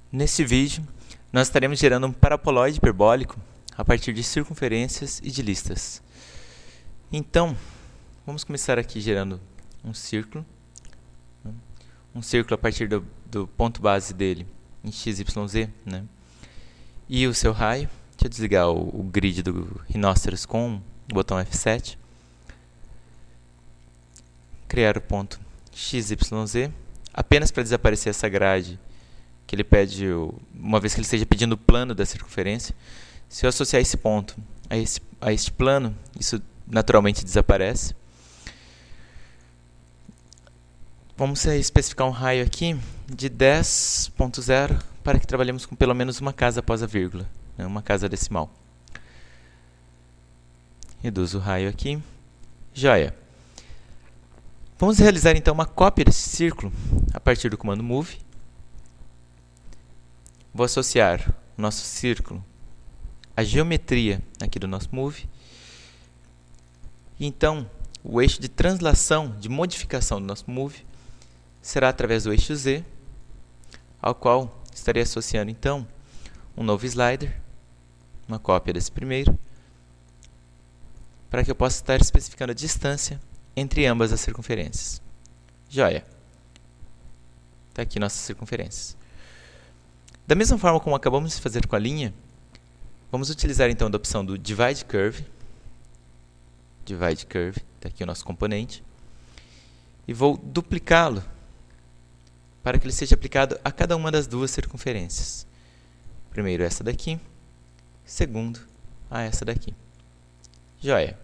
Neste vídeo, nós estaremos gerando um paraboloide hiperbólico a partir de circunferências e de listas. Então, vamos começar aqui gerando um círculo a partir do ponto base dele em x, y, z, né? E o seu raio. Deixa eu desligar o grid do Rhinoceros com o botão F7. Criar o ponto x, y, z, apenas para desaparecer essa grade que ele pede, uma vez que ele esteja pedindo o plano da circunferência. Se eu associar esse ponto a este plano, isso naturalmente desaparece. Vamos especificar um raio aqui de 10.0 para que trabalhemos com pelo menos uma casa após a vírgula, né, uma casa decimal. Reduzo o raio aqui. Joia. Vamos realizar então uma cópia desse círculo a partir do comando move. Vou associar o nosso círculo à geometria aqui do nosso move. E então, o eixo de translação, de modificação do nosso move, será através do eixo Z, ao qual estarei associando então um novo slider, uma cópia desse primeiro, para que eu possa estar especificando a distância entre ambas as circunferências. Joia! Está aqui nossas circunferências. Da mesma forma como acabamos de fazer com a linha, vamos utilizar então da opção do Divide Curve. Divide Curve, está aqui o nosso componente. E vou duplicá-lo para que ele seja aplicado a cada uma das duas circunferências. Primeiro essa daqui, segundo a essa daqui. Joia!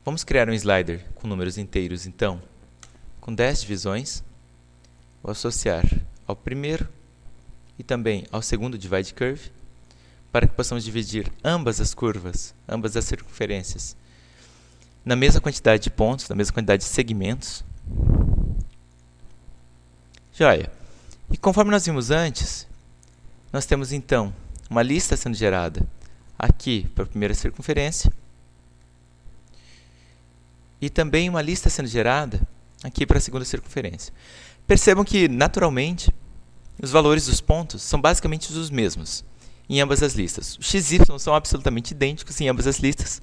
Vamos criar um slider com números inteiros, então, com 10 divisões. Vou associar ao primeiro e também ao segundo Divide Curve, para que possamos dividir ambas as curvas, ambas as circunferências, na mesma quantidade de pontos, na mesma quantidade de segmentos. Joia! E conforme nós vimos antes, nós temos então uma lista sendo gerada aqui para a primeira circunferência e também uma lista sendo gerada aqui para a segunda circunferência. Percebam que, naturalmente, os valores dos pontos são basicamente os mesmos em ambas as listas. Os x e y são absolutamente idênticos em ambas as listas,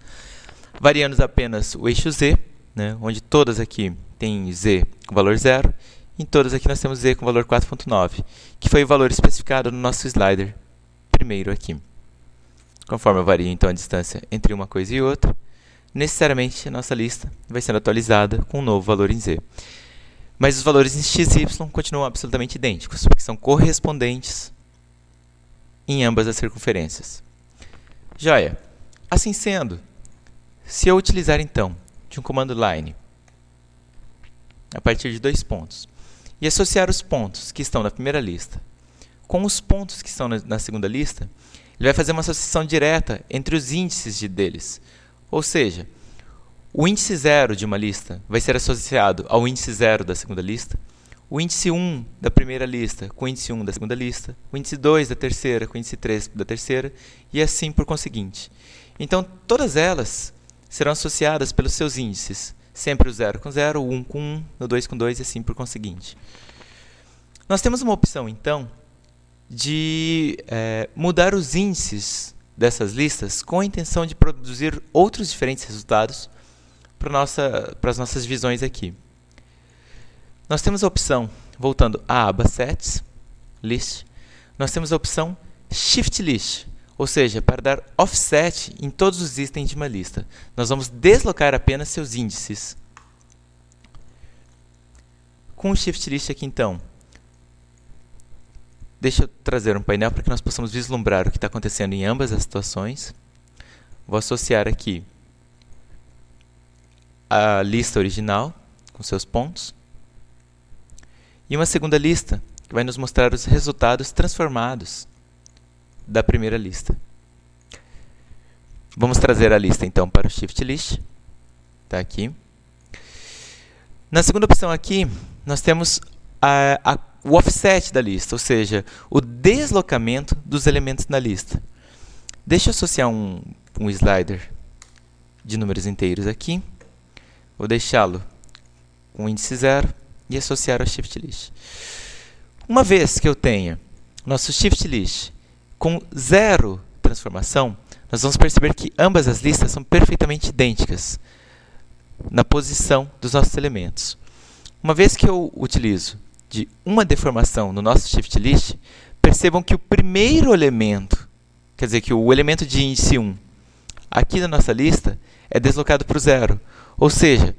variando apenas o eixo z, né, onde todas aqui têm z com valor 0, e em todas aqui nós temos z com valor 4.9, que foi o valor especificado no nosso slider primeiro aqui. Conforme eu vario então a distância entre uma coisa e outra, necessariamente a nossa lista vai sendo atualizada com um novo valor em z. Mas os valores em x e y continuam absolutamente idênticos, porque são correspondentes em ambas as circunferências. Joia! Assim sendo, se eu utilizar então de um comando line a partir de 2 pontos e associar os pontos que estão na primeira lista com os pontos que estão na segunda lista, ele vai fazer uma associação direta entre os índices deles. Ou seja, o índice 0 de uma lista vai ser associado ao índice 0 da segunda lista, o índice 1 da primeira lista com o índice 1 da segunda lista, o índice 2 da terceira com o índice 3 da terceira, e assim por conseguinte. Então, todas elas serão associadas pelos seus índices, sempre o 0 com 0, o 1 com 1, o 2 com 2 e assim por conseguinte. Nós temos uma opção, então, de mudar os índices dessas listas com a intenção de produzir outros diferentes resultados para as nossas divisões aqui. Nós temos a opção, voltando à aba Sets, List, nós temos a opção Shift List, ou seja, para dar offset em todos os itens de uma lista. Nós vamos deslocar apenas seus índices. Com o Shift List aqui, então, deixa eu trazer um painel para que nós possamos vislumbrar o que está acontecendo em ambas as situações. Vou associar aqui a lista original com seus pontos e uma segunda lista que vai nos mostrar os resultados transformados da primeira lista. Vamos trazer a lista então para o Shift List. Está aqui. Na segunda opção aqui, nós temos o offset da lista, ou seja, o deslocamento dos elementos na lista. Deixa eu associar um slider de números inteiros aqui. Vou deixá-lo com índice 0 e associar ao Shift List. Uma vez que eu tenha nosso shift list com 0 transformação, nós vamos perceber que ambas as listas são perfeitamente idênticas na posição dos nossos elementos. Uma vez que eu utilizo de uma deformação no nosso shift list, percebam que o primeiro elemento, quer dizer, que o elemento de índice 1 aqui na nossa lista é deslocado para o 0. Ou seja,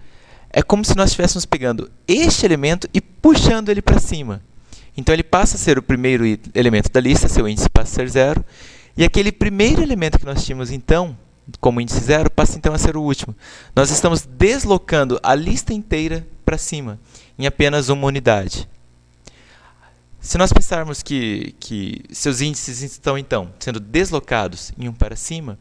é como se nós estivéssemos pegando este elemento e puxando ele para cima. Então, ele passa a ser o primeiro elemento da lista, seu índice passa a ser 0. E aquele primeiro elemento que nós tínhamos, então, como índice 0, passa então a ser o último. Nós estamos deslocando a lista inteira para cima, em apenas uma unidade. Se nós pensarmos que seus índices estão, então, sendo deslocados em um para cima,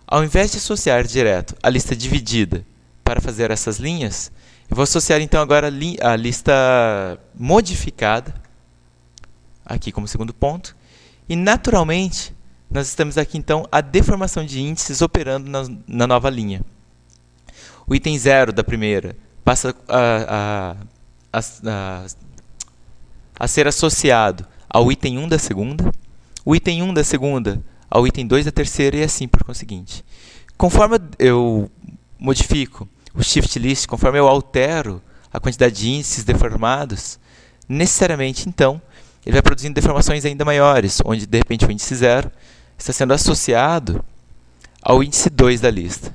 ao invés de associar direto a lista dividida para fazer essas linhas, eu vou associar, então, agora a lista modificada, aqui como segundo ponto, e, naturalmente, nós estamos aqui, então, a deformação de índices operando na nova linha. O item 0 da primeira passa a ser associado ao item 1 da segunda, o item 1 da segunda ao item 2 da terceira e assim por conseguinte. Conforme eu modifico o shift list, conforme eu altero a quantidade de índices deformados, necessariamente, então, ele vai produzindo deformações ainda maiores, onde, de repente, o índice 0 está sendo associado ao índice 2 da lista.